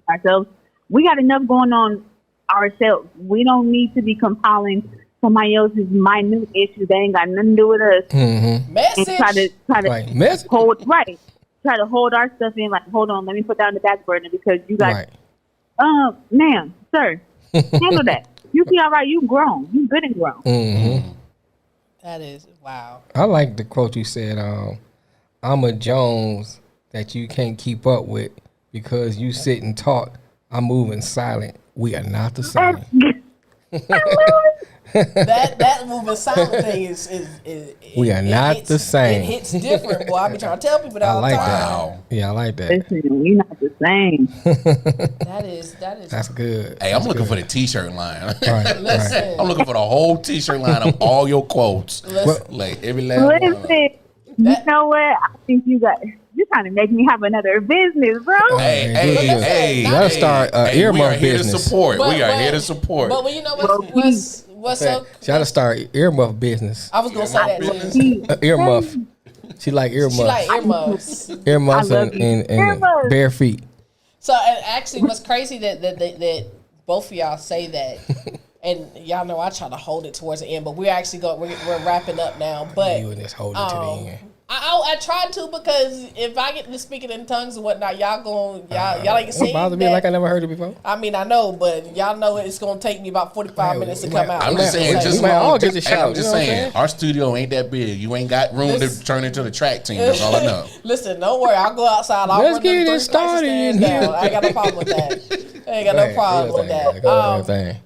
ourselves. We got enough going on ourselves. We don't need to be compiling somebody else's minute issues that ain't got nothing to do with us. Message. And try to try to hold our stuff in. Like, hold on, let me put that on the back burner because you got, ma'am, sir, handle that. You see, all right, you grown, you good and grown. That is wow. I like the quote you said. I'm a Jones that you can't keep up with because you sit and talk. I'm moving silent. We are not the same. that moving silent thing is we are not the same. It hits different, boy. I be trying to tell people that all the time. That. Yeah, I like that. Listen, we not the same. That is. That's good. Hey, I'm looking for the T-shirt line. Listen, I'm looking for the whole T-shirt line of all your quotes, like every last one. You know what? I think you're trying to make me have another business, bro. Hey, let's start earmuff business. We are here to support. But you know what's up? She got to start earmuff business. I was gonna say that. Earmuff. She like earmuffs. She like earmuffs. Earmuffs and bare feet. So and actually, what's crazy that both of y'all say that. And y'all know I try to hold it towards the end, but we're actually we're wrapping up now. But you just hold it to the end. I tried to, because if I get to speaking in tongues and whatnot, y'all ain't saying. It bothers me like I never heard it before. I mean, I know, but y'all know it's gonna take me about 45 minutes to come out. I'm just saying, I'm just saying, our studio ain't that big. You ain't got room to turn into the track team. That's all I know. Listen, don't worry. I'll go outside. Let's get it started. I ain't got no problem with that. I ain't got no problem with that.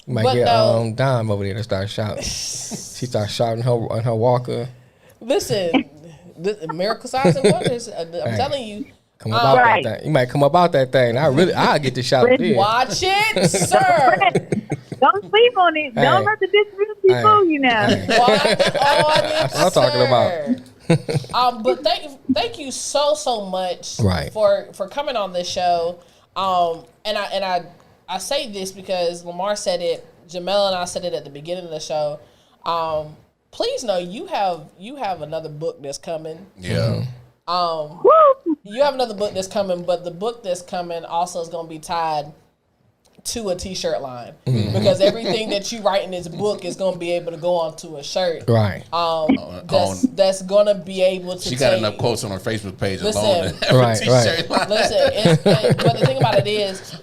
You might get Dime over there to start shouting. She starts shouting on her walker. Listen, miracle signs and wonders. I'm telling you. Come about that thing. You might come about that thing. I'll get to shout then. Watch it, sir. Don't sleep on it. Don't let the disability fool you now. That's what I'm talking about. But thank you so much for coming on this show. And I say this because Lamar said it, Jamel and I said it at the beginning of the show. Please know you have another book that's coming. Yeah. You have another book that's coming, but the book that's coming also is going to be tied to a T-shirt line, because everything that you write in this book is going to be able to go onto a shirt. Right. That's going to be able to. She got enough quotes on her Facebook page alone. Right. T-shirt line. Listen, but the thing about it is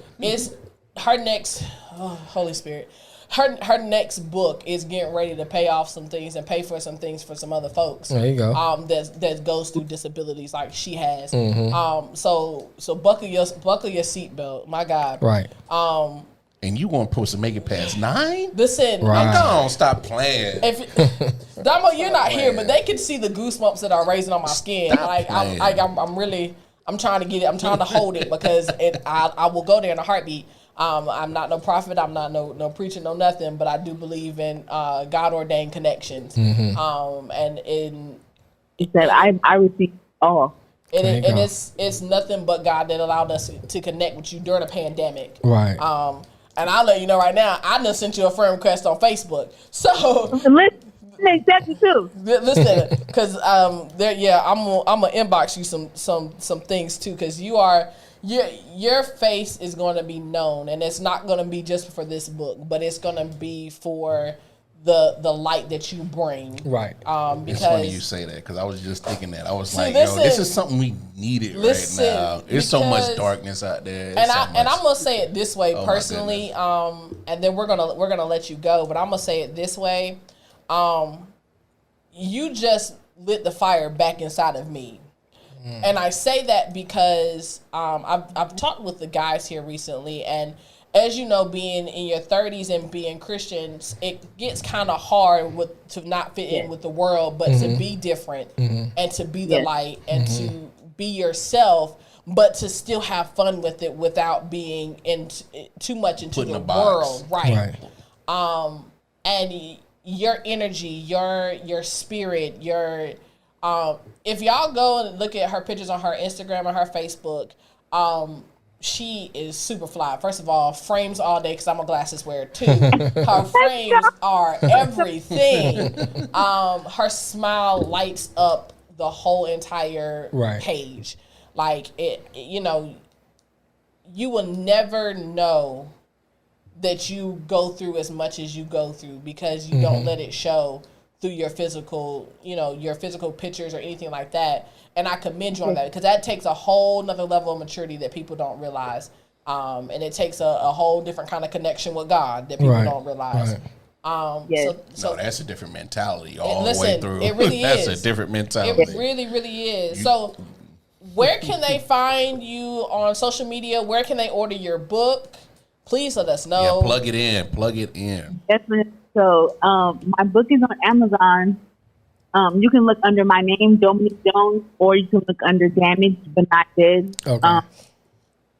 her next. Oh, Holy Spirit. Her next book is getting ready to pay off some things and pay for some things for some other folks. There you go. That goes through disabilities like she has. So buckle your seatbelt. My God. Right. And you want supposed to make it past 9? Listen, right. Don't stop playing. Damo, you're not here, but they can see the goosebumps that are raising on my skin. I'm trying to get it. I'm trying to hold it because I will go there in a heartbeat. I'm not no prophet. I'm not no preacher, no nothing. But I do believe in God ordained connections. And He said, I received all. and it's nothing but God that allowed us to connect with you during a pandemic. Right. And I'll let you know right now, I done sent you a friend request on Facebook. So Listen, accept you too. listen, because I'm gonna inbox you some things too, because your face is going to be known, and it's not going to be just for this book, but it's going to be for the light that you bring. Right. Because it's funny you say that, because I was just thinking that. I was like, listen, yo, this is something we needed right now. There's so much darkness out there. And I'm gonna say it this way personally, and then we're gonna let you go. But I'm gonna say it this way. You just lit the fire back inside of me. And I say that because I've talked with the guys here recently, and as you know, being in your 30s and being Christians, it gets kind of hard to not fit in with the world, but to be different and to be the light and to be yourself, but to still have fun with it without being too much into the world, right? And your energy, your spirit, if y'all go and look at her pictures on her Instagram and her Facebook, she is super fly. First of all, frames all day because I'm a glasses wearer too. Her frames are everything. Her smile lights up the whole entire page. Like you will never know that you go through as much as you go through because you don't let it show through your physical pictures or anything like that. And I commend you on that, because that takes a whole nother level of maturity that people don't realize. And it takes a whole different kind of connection with God that people don't realize. So that's a different mentality all the way through. It really that's is. That's a different mentality. It really, really is. So where can they find you on social media? Where can they order your book? Please let us know. Yeah, plug it in. Definitely. So my book is on Amazon. You can look under my name, Dominique Jones, or you can look under Damaged But Not Dead. Okay.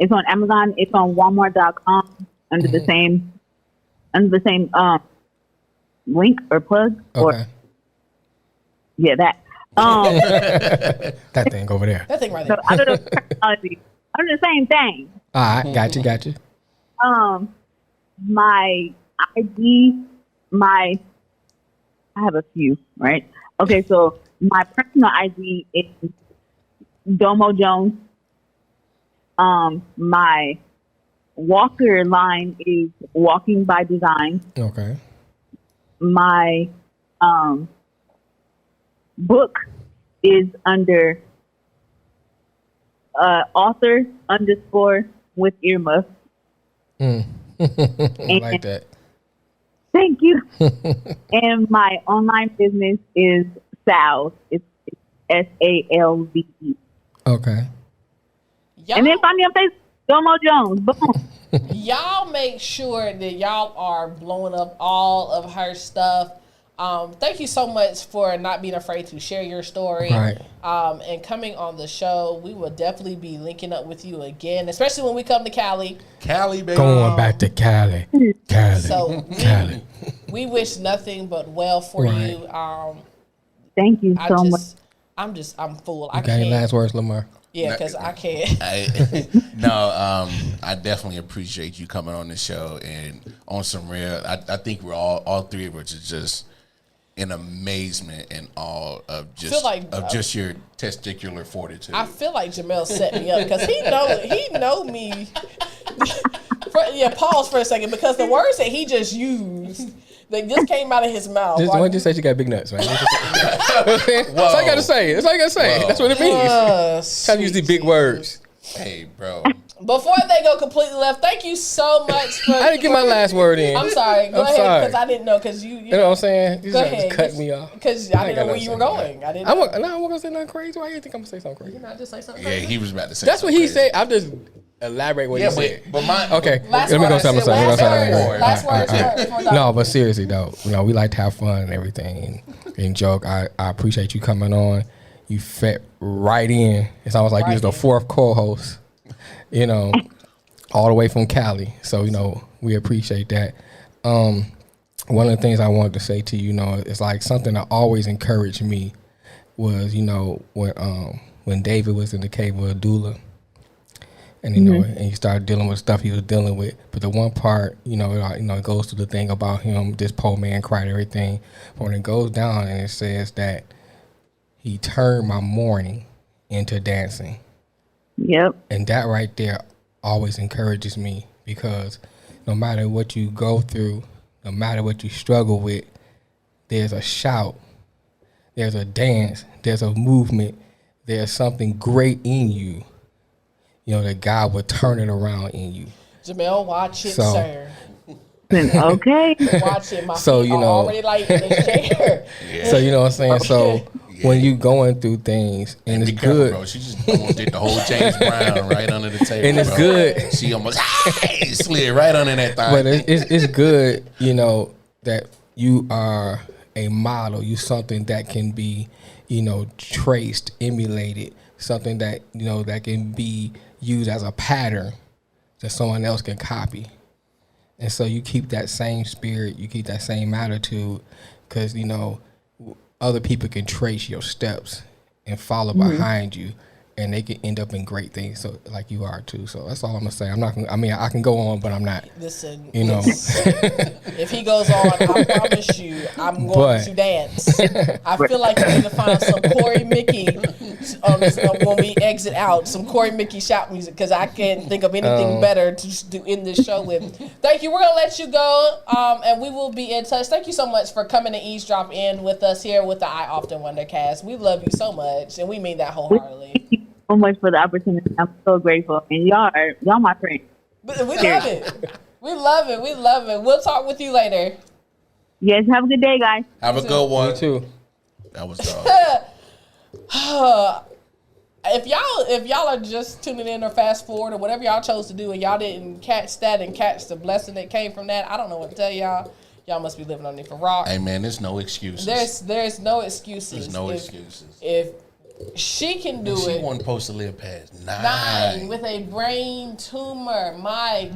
It's on Amazon. It's on Walmart.com under the same link or plug. Okay. That. That thing over there. That thing right there. So under the same thing. All right, got you. My ID, I have a few, right? Okay, so my personal ID is Domo Jones. My Walker line is Walking by Design. Okay. My book is under author _ with earmuffs. I like that. Thank you. And my online business is Salve. It's SALVE. Okay. And then find me on Facebook, Domo Jones. Boom. Y'all make sure that y'all are blowing up all of her stuff. Thank you so much for not being afraid to share your story. Right. And coming on the show. We will definitely be linking up with you again, especially when we come to Cali. Cali, baby. Going back to Cali. So Cali. We wish nothing but well for you. Thank you so much. I'm full. I can't. Last words, Lamar. Yeah, because I can't. I definitely appreciate you coming on the show, and on some real. I think we're all three of us is just in amazement and awe of just your testicular fortitude. I feel like Jamel set me up because he know me. Pause for a second, because the words that he just used, they just came out of his mouth. Just say she got big nuts, man. That's all I gotta say. That's all I gotta say. That's what it means. Try to use these big words. Hey, bro. Before they go completely left, thank you so much for. I didn't get my last word in. I'm sorry. Go ahead, because I didn't know, because you know what I'm saying? Go ahead. Just cut me off. Because I didn't know where you were going. I wasn't gonna say nothing crazy. Why do you think I'm gonna say something crazy? You not just say something crazy? Yeah, he was about to say. That's what he said. I'm just elaborate what he said. But mine. Okay. Let me go something. Last words. No, but seriously though, we like to have fun and everything and joke. I appreciate you coming on. You fit right in. It's almost like you was the fourth co-host. all the way from Cali. So, we appreciate that. One of the things I wanted to say to you, it's like something that always encouraged me was, when David was in the cave with Adullam, and and he started dealing with stuff he was dealing with. But the one part, it goes to the thing about him, this poor man cried everything. But when it goes down and it says that he turned my mourning into dancing. Yep. And that right there always encourages me, because no matter what you go through, no matter what you struggle with, there's a shout, there's a dance, there's a movement, there's something great in you, that God would turn it around in you. Jamel, watch it, sir. Okay. Watch it. My feet are already light in this chair. So, you know what I'm saying? Okay. So, when you going through things and it's careful, good, bro. She just almost did the whole James Brown right under the table, and it's good. She almost slid right under that thing. But it's good, that you are a model. You something that can be, traced, emulated. Something that that can be used as a pattern that someone else can copy. And so you keep that same spirit, you keep that same attitude, because other people can trace your steps and follow behind you, and they can end up in great things. So like you are too. So that's all I'm gonna say. I can go on, but I'm not. Listen, listen, if he goes on, I promise you, I'm going to dance. I feel like you need to find some Corey Mickey when we exit out, some Corey Mickey shout music, because I can't think of anything better to end this show with. Thank you. We're gonna let you go, and we will be in touch. Thank you so much for coming to eavesdrop in with us here with the I Often Wonder cast. We love you so much, and we mean that wholeheartedly. Thank you so much for the opportunity. I'm so grateful, and y'all my friends. We love it. We love it. We love it. We'll talk with you later. Yes, have a good day, guys. Have a good one. You too. That was dope. If y'all are just tuning in or fast forward or whatever y'all chose to do, and y'all didn't catch that and catch the blessing that came from that, I don't know what to tell y'all. Y'all must be living underneath a rock. Hey man, there's no excuses. There's no excuses. There's no excuses. If she can do it, she wasn't supposed to live past 9 with a brain tumor. My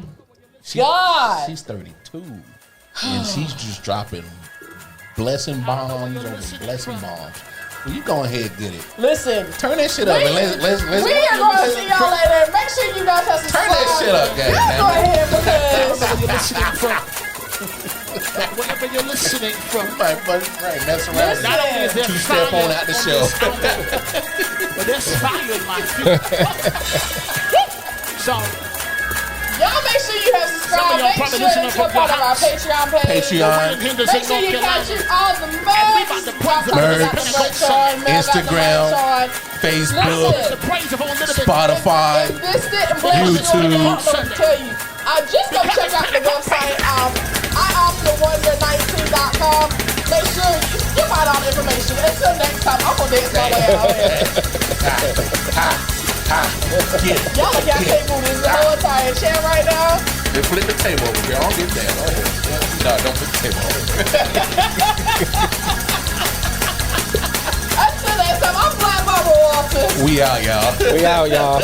God, she's 32, and she's just dropping blessing bombs over blessing bombs. Well, you go ahead and get it. Listen, turn that shit up, and let's. We are going to see y'all later. Make sure you guys have some. Turn that shit up, guys. Let's go ahead, because. Whenever you're listening from, right, mess around. Not only is there two-step on out the show, but there's fire in my So, y'all make sure you have subscribed. Make sure that you're part of our Patreon page. Make sure you catch all the merch, Instagram, Facebook, Spotify, YouTube. I just go check out the website, ioftenwonder19.com. Make sure you find all the information. Until next time, I'm gonna dance my way out. Y'all like y'all can't move this the whole entire chair right now. They flip the table over here. I'll get that. Go ahead. No, don't flip the table over. Until next time, I'm Black Barbara Walters. We out, y'all. We out, y'all.